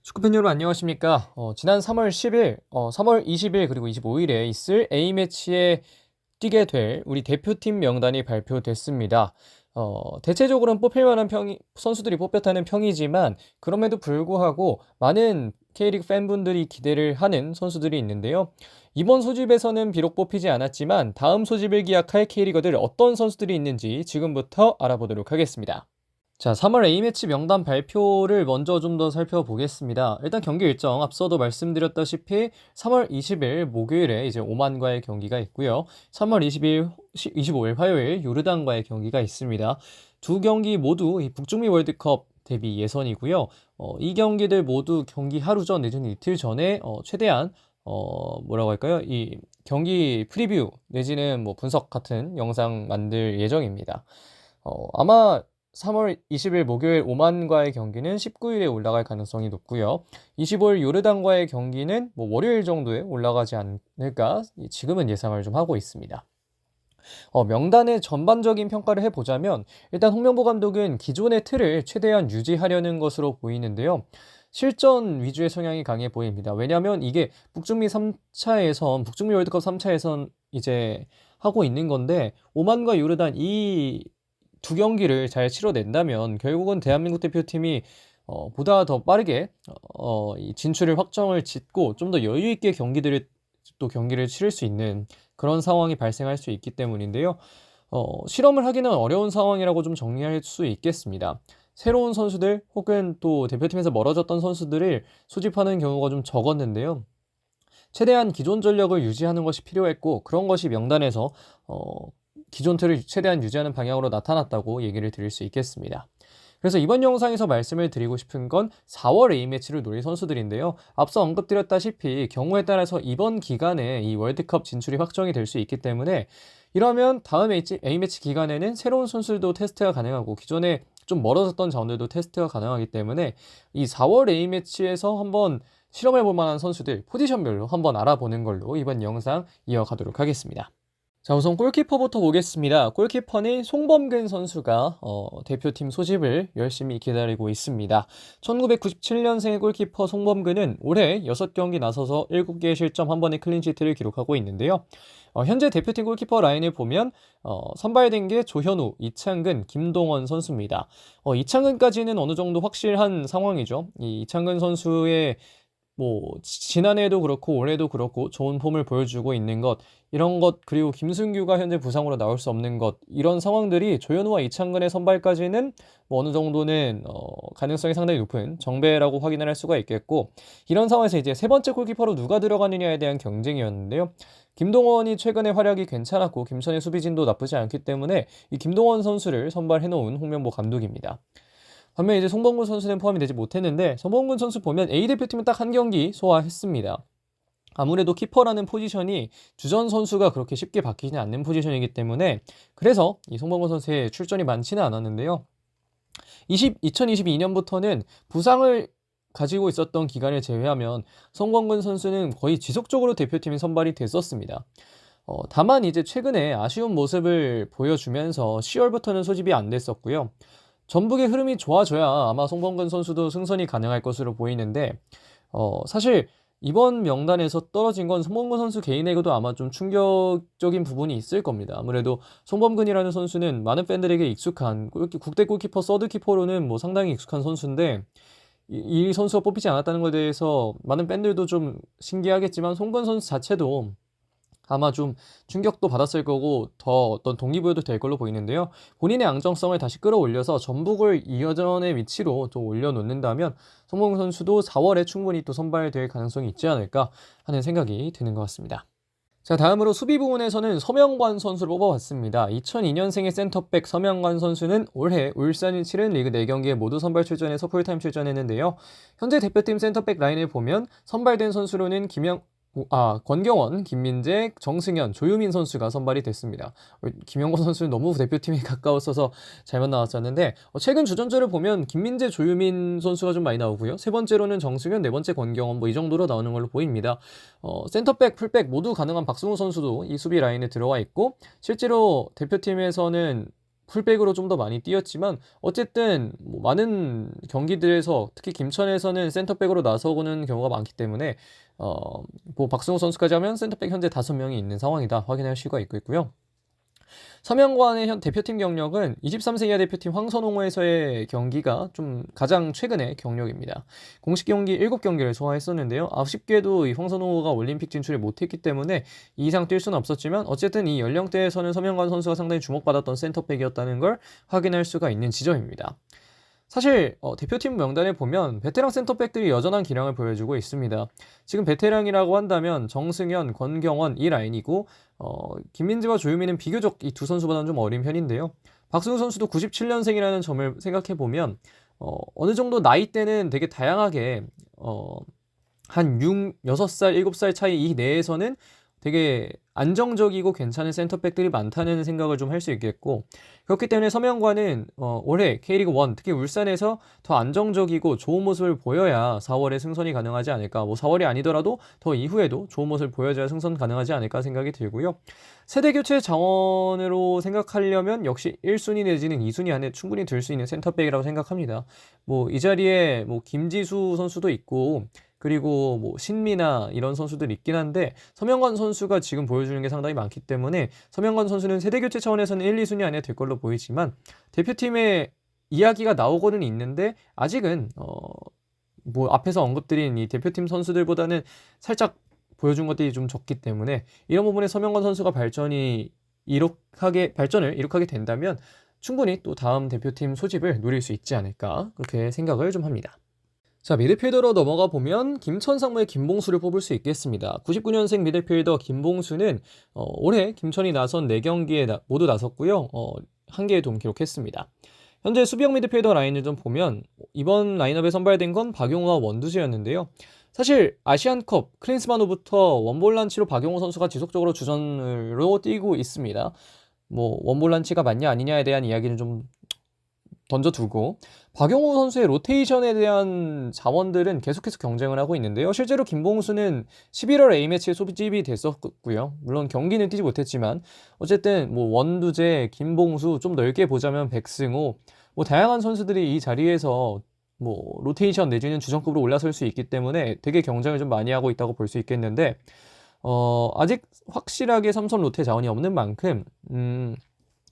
축구팬 여러분 안녕하십니까? 지난 3월 10일, 3월 20일 그리고 25일에 있을 A매치에 뛰게 될 우리 대표팀 명단이 발표됐습니다. 대체적으로는 뽑힐 만한 선수들이 뽑혔다는 평이지만 그럼에도 불구하고 많은 K리그 팬분들이 기대를 하는 선수들이 있는데요. 이번 소집에서는 비록 뽑히지 않았지만 다음 소집을 기약할 K리거들 어떤 선수들이 있는지 지금부터 알아보도록 하겠습니다. 자, 3월 A매치 명단 발표를 먼저 좀 더 살펴보겠습니다. 일단 경기 일정 앞서도 말씀드렸다시피 3월 20일 목요일에 이제 오만과의 경기가 있고요. 3월 25일 화요일 요르단과의 경기가 있습니다. 두 경기 모두 이 북중미 월드컵 대비 예선이고요. 이 경기들 모두 경기 하루 전 내지는 이틀 전에 최대한 뭐라고 할까요? 이 경기 프리뷰 내지는 뭐 분석 같은 영상 만들 예정입니다. 아마 3월 20일 목요일 오만과의 경기는 19일에 올라갈 가능성이 높고요. 25일 요르단과의 경기는 뭐 월요일 정도에 올라가지 않을까 지금은 예상을 좀 하고 있습니다. 명단의 전반적인 평가를 해보자면 일단 홍명보 감독은 기존의 틀을 최대한 유지하려는 것으로 보이는데요. 실전 위주의 성향이 강해 보입니다. 왜냐하면 이게 북중미 월드컵 3차 예선 이제 하고 있는 건데 오만과 요르단 이 두 경기를 잘 치러낸다면 결국은 대한민국 대표팀이 보다 더 빠르게 이 진출을 확정을 짓고 좀 더 여유 있게 경기를 치를 수 있는 그런 상황이 발생할 수 있기 때문인데요. 실험을 하기는 어려운 상황이라고 좀 정리할 수 있겠습니다. 새로운 선수들 혹은 또 대표팀에서 멀어졌던 선수들을 수집하는 경우가 좀 적었는데요. 최대한 기존 전력을 유지하는 것이 필요했고 그런 것이 명단에서 기존 틀을 최대한 유지하는 방향으로 나타났다고 얘기를 드릴 수 있겠습니다. 그래서 이번 영상에서 말씀을 드리고 싶은 건 4월 A매치를 노릴 선수들인데요. 앞서 언급드렸다시피 경우에 따라서 이번 기간에 이 월드컵 진출이 확정이 될 수 있기 때문에 이러면 다음 A매치 기간에는 새로운 선수들도 테스트가 가능하고 기존에 좀 멀어졌던 자원들도 테스트가 가능하기 때문에 이 4월 A매치에서 한번 실험해볼 만한 선수들 포지션별로 한번 알아보는 걸로 이번 영상 이어가도록 하겠습니다. 자, 우선 골키퍼부터 보겠습니다. 골키퍼는 송범근 선수가 대표팀 소집을 열심히 기다리고 있습니다. 1997년생의 골키퍼 송범근은 올해 6경기 나서서 7개의 실점 1번의 클린시트를 기록하고 있는데요. 현재 대표팀 골키퍼 라인을 보면 선발된 게 조현우, 이창근, 김동원 선수입니다. 이창근까지는 어느 정도 확실한 상황이죠. 이 이창근 선수의 뭐 지난해에도 그렇고 올해도 그렇고 좋은 폼을 보여주고 있는 것 이런 것 그리고 김승규가 현재 부상으로 나올 수 없는 것 이런 상황들이 조현우와 이창근의 선발까지는 뭐 어느 정도는 가능성이 상당히 높은 정배라고 확인을 할 수가 있겠고 이런 상황에서 이제 세 번째 골키퍼로 누가 들어가느냐에 대한 경쟁이었는데요. 김동원이 최근에 활약이 괜찮았고 김선의 수비진도 나쁘지 않기 때문에 이 김동원 선수를 선발해 놓은 홍명보 감독입니다. 반면 이제 송범근 선수는 포함이 되지 못했는데 송범근 선수 보면 A대표팀은 딱 한 경기 소화했습니다. 아무래도 키퍼라는 포지션이 주전 선수가 그렇게 쉽게 바뀌지 않는 포지션이기 때문에 그래서 이 송범근 선수의 출전이 많지는 않았는데요. 2022년부터는 부상을 가지고 있었던 기간을 제외하면 송범근 선수는 거의 지속적으로 대표팀에 선발이 됐었습니다. 다만 이제 최근에 아쉬운 모습을 보여주면서 10월부터는 소집이 안 됐었고요. 전북의 흐름이 좋아져야 아마 송범근 선수도 승선이 가능할 것으로 보이는데 사실 이번 명단에서 떨어진 건 송범근 선수 개인에게도 아마 좀 충격적인 부분이 있을 겁니다. 아무래도 송범근이라는 선수는 많은 팬들에게 익숙한 국대 골키퍼 서드키퍼로는 뭐 상당히 익숙한 선수인데 이 선수가 뽑히지 않았다는 것에 대해서 많은 팬들도 좀 신기하겠지만 송범근 선수 자체도 아마 좀 충격도 받았을 거고 더 어떤 동기부여도 될 걸로 보이는데요. 본인의 안정성을 다시 끌어올려서 전북을 이어전의 위치로 또 올려놓는다면 송범근 선수도 4월에 충분히 또 선발될 가능성이 있지 않을까 하는 생각이 드는 것 같습니다. 자, 다음으로 수비 부분에서는 서명관 선수를 뽑아봤습니다. 2002년생의 센터백 서명관 선수는 올해 울산이 치른 리그 4경기에 모두 선발 출전해서 풀타임 출전했는데요. 현재 대표팀 센터백 라인을 보면 선발된 선수로는 권경원, 김민재, 정승현, 조유민 선수가 선발이 됐습니다. 김영권 선수는 너무 대표팀에 가까웠어서 잘못 나왔었는데 최근 주전자를 보면 김민재, 조유민 선수가 좀 많이 나오고요. 세 번째로는 정승현, 네 번째 권경원 뭐 이 정도로 나오는 걸로 보입니다. 센터백, 풀백 모두 가능한 박승우 선수도 이 수비 라인에 들어와 있고 실제로 대표팀에서는 풀백으로 좀 더 많이 뛰었지만 어쨌든 뭐 많은 경기들에서 특히 김천에서는 센터백으로 나서고는 경우가 많기 때문에 뭐 박승호 선수까지 하면 센터백 현재 5명이 있는 상황이다 확인할 수가 있고요. 서명관의 현 대표팀 경력은 23세 이하 대표팀 황선홍호에서의 경기가 좀 가장 최근의 경력입니다. 공식 경기 7경기를 소화했었는데요. 아쉽게도 이 황선홍호가 올림픽 진출을 못했기 때문에 이 이상 뛸 수는 없었지만 어쨌든 이 연령대에서는 서명관 선수가 상당히 주목받았던 센터백이었다는 걸 확인할 수가 있는 지점입니다. 사실 대표팀 명단에 보면 베테랑 센터백들이 여전한 기량을 보여주고 있습니다. 지금 베테랑이라고 한다면 정승현, 권경원 이 라인이고 김민재와 조유미는 비교적 이 두 선수보다는 좀 어린 편인데요. 박승우 선수도 97년생이라는 점을 생각해보면 어느 정도 나이대는 되게 다양하게 한 6살, 7살 차이 이 내에서는 되게 안정적이고 괜찮은 센터백들이 많다는 생각을 좀 할 수 있겠고 그렇기 때문에 서명관은 올해 K리그1 특히 울산에서 더 안정적이고 좋은 모습을 보여야 4월에 승선이 가능하지 않을까 뭐 4월이 아니더라도 더 이후에도 좋은 모습을 보여줘야 승선 가능하지 않을까 생각이 들고요. 세대교체 자원으로 생각하려면 역시 1순위 내지는 2순위 안에 충분히 들 수 있는 센터백이라고 생각합니다. 뭐 이 자리에 뭐 김지수 선수도 있고 그리고 뭐 신미나 이런 선수들이 있긴 한데 서명관 선수가 지금 보여주는 게 상당히 많기 때문에 서명관 선수는 세대교체 차원에서는 1, 2순위 안에 들 걸로 보이지만 대표팀의 이야기가 나오고는 있는데 아직은 뭐 앞에서 언급드린 이 대표팀 선수들보다는 살짝 보여준 것들이 좀 적기 때문에 이런 부분에 서명관 선수가 발전을 이룩하게 된다면 충분히 또 다음 대표팀 소집을 노릴 수 있지 않을까 그렇게 생각을 좀 합니다. 자, 미드필더로 넘어가 보면 김천 상무의 김봉수를 뽑을 수 있겠습니다. 99년생 미드필더 김봉수는 올해 김천이 나선 4경기에 모두 나섰고요. 1개의 도움 기록했습니다. 현재 수비형 미드필더 라인을 좀 보면 이번 라인업에 선발된 건 박용호와 원두재였는데요. 사실 아시안컵 클린스만 후부터 원볼란치로 박용호 선수가 지속적으로 주전으로 뛰고 있습니다. 뭐 원볼란치가 맞냐 아니냐에 대한 이야기는 좀 던져두고 박용호 선수의 로테이션에 대한 자원들은 계속해서 경쟁을 하고 있는데요. 실제로 김봉수는 11월 A매치에 소집이 됐었고요. 물론 경기는 뛰지 못했지만 어쨌든 뭐 원두재, 김봉수 좀 넓게 보자면 백승호 뭐 다양한 선수들이 이 자리에서 뭐 로테이션 내지는 주전급으로 올라설 수 있기 때문에 되게 경쟁을 좀 많이 하고 있다고 볼 수 있겠는데 아직 확실하게 삼선 로테 자원이 없는 만큼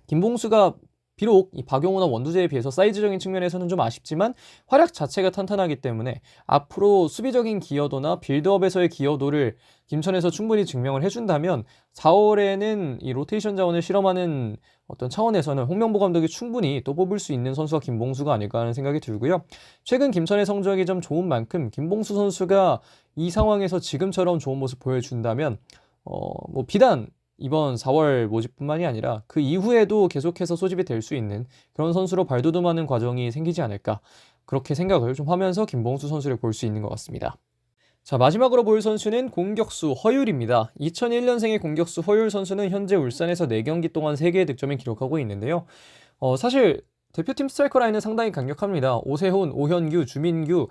김봉수가 비록 이 박용호나 원두재에 비해서 사이즈적인 측면에서는 좀 아쉽지만 활약 자체가 탄탄하기 때문에 앞으로 수비적인 기여도나 빌드업에서의 기여도를 김천에서 충분히 증명을 해준다면 4월에는 이 로테이션 자원을 실험하는 어떤 차원에서는 홍명보 감독이 충분히 또 뽑을 수 있는 선수가 김봉수가 아닐까 하는 생각이 들고요. 최근 김천의 성적이 좀 좋은 만큼 김봉수 선수가 이 상황에서 지금처럼 좋은 모습 보여준다면 뭐 비단 이번 4월 모집뿐만이 아니라 그 이후에도 계속해서 소집이 될 수 있는 그런 선수로 발돋움하는 과정이 생기지 않을까 그렇게 생각을 좀 하면서 김봉수 선수를 볼 수 있는 것 같습니다. 자, 마지막으로 볼 선수는 공격수 허율입니다. 2001년생의 공격수 허율 선수는 현재 울산에서 4경기 동안 3개의 득점을 기록하고 있는데요. 사실 대표팀 스트라이커 라인은 상당히 강력합니다. 오세훈, 오현규, 주민규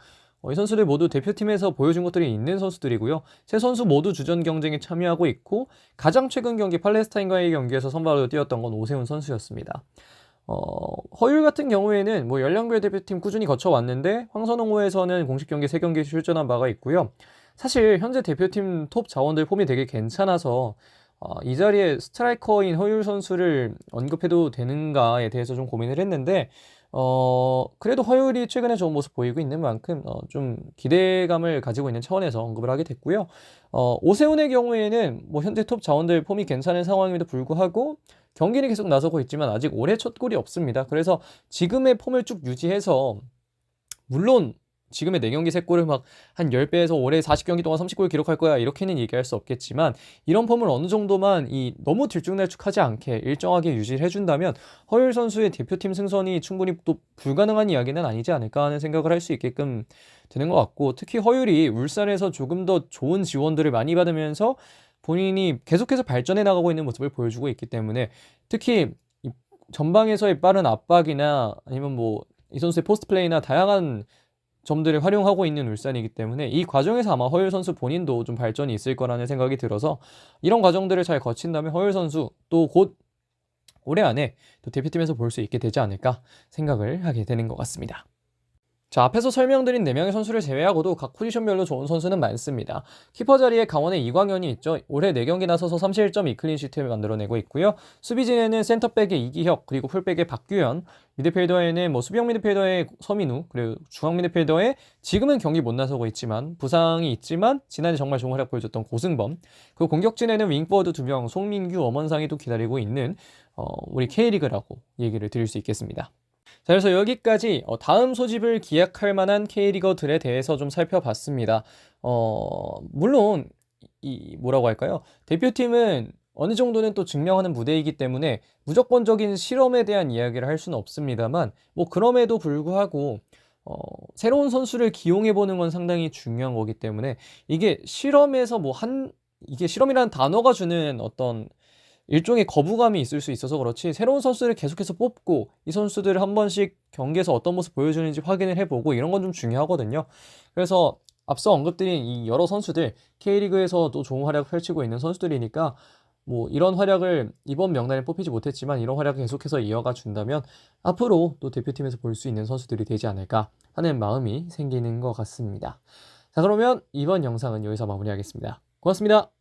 이 선수들 모두 대표팀에서 보여준 것들이 있는 선수들이고요. 세 선수 모두 주전 경쟁에 참여하고 있고 가장 최근 경기 팔레스타인과의 경기에서 선발로 뛰었던 건 오세훈 선수였습니다. 허율 같은 경우에는 뭐 연령별 대표팀 꾸준히 거쳐왔는데 황선홍호에서는 공식 경기 3경기 출전한 바가 있고요. 사실 현재 대표팀 톱 자원들 폼이 되게 괜찮아서 이 자리에 스트라이커인 허율 선수를 언급해도 되는가에 대해서 좀 고민을 했는데 그래도 허율이 최근에 좋은 모습 보이고 있는 만큼 좀 기대감을 가지고 있는 차원에서 언급을 하게 됐고요. 오세훈의 경우에는 뭐 현재 톱 자원들 폼이 괜찮은 상황임에도 불구하고 경기는 계속 나서고 있지만 아직 올해 첫 골이 없습니다. 그래서 지금의 폼을 쭉 유지해서 물론 지금의 4경기 3골을 막 한 10배에서 올해 40경기 동안 30골 기록할 거야 이렇게는 얘기할 수 없겠지만 이런 폼을 어느 정도만 너무 들쭉날쭉하지 않게 일정하게 유지를 해준다면 허율 선수의 대표팀 승선이 충분히 또 불가능한 이야기는 아니지 않을까 하는 생각을 할 수 있게끔 되는 것 같고 특히 허율이 울산에서 조금 더 좋은 지원들을 많이 받으면서 본인이 계속해서 발전해 나가고 있는 모습을 보여주고 있기 때문에 특히 전방에서의 빠른 압박이나 아니면 뭐 이 선수의 포스트 플레이나 다양한 점들을 활용하고 있는 울산이기 때문에 이 과정에서 아마 허율 선수 본인도 좀 발전이 있을 거라는 생각이 들어서 이런 과정들을 잘 거친다면 허율 선수 또 곧 올해 안에 또 대표팀에서 볼 수 있게 되지 않을까 생각을 하게 되는 것 같습니다. 자, 앞에서 설명드린 4명의 선수를 제외하고도 각 포지션별로 좋은 선수는 많습니다. 키퍼 자리에 강원의 이광현이 있죠. 올해 4경기 나서서 31.2클린시트를 만들어내고 있고요. 수비진에는 센터백의 이기혁, 그리고 풀백의 박규현, 미드필더에는 수비형 미드필더의 서민우, 그리고 중앙 미드필더에 지금은 경기 못 나서고 있지만 부상이 있지만 지난해 정말 좋은 활약 보여줬던 고승범, 그리고 공격진에는 윙포워드 2명, 송민규, 엄원상이도 기다리고 있는 우리 K리그라고 얘기를 드릴 수 있겠습니다. 자, 그래서 여기까지 다음 소집을 기약할 만한 K리거들에 대해서 좀 살펴봤습니다. 물론 뭐라고 할까요? 대표팀은 어느 정도는 또 증명하는 무대이기 때문에 무조건적인 실험에 대한 이야기를 할 수는 없습니다만, 그럼에도 불구하고 새로운 선수를 기용해보는 건 상당히 중요한 거기 때문에 이게 실험에서 이게 실험이라는 단어가 주는 어떤 일종의 거부감이 있을 수 있어서 그렇지, 새로운 선수를 계속해서 뽑고 이 선수들을 한 번씩 경기에서 어떤 모습 보여주는지 확인을 해보고 이런 건 좀 중요하거든요. 그래서 앞서 언급드린 이 여러 선수들, K리그에서도 좋은 활약을 펼치고 있는 선수들이니까 이런 활약을 이번 명단에 뽑히지 못했지만 이런 활약을 계속해서 이어가 준다면 앞으로 또 대표팀에서 볼 수 있는 선수들이 되지 않을까 하는 마음이 생기는 것 같습니다. 자, 그러면 이번 영상은 여기서 마무리하겠습니다. 고맙습니다.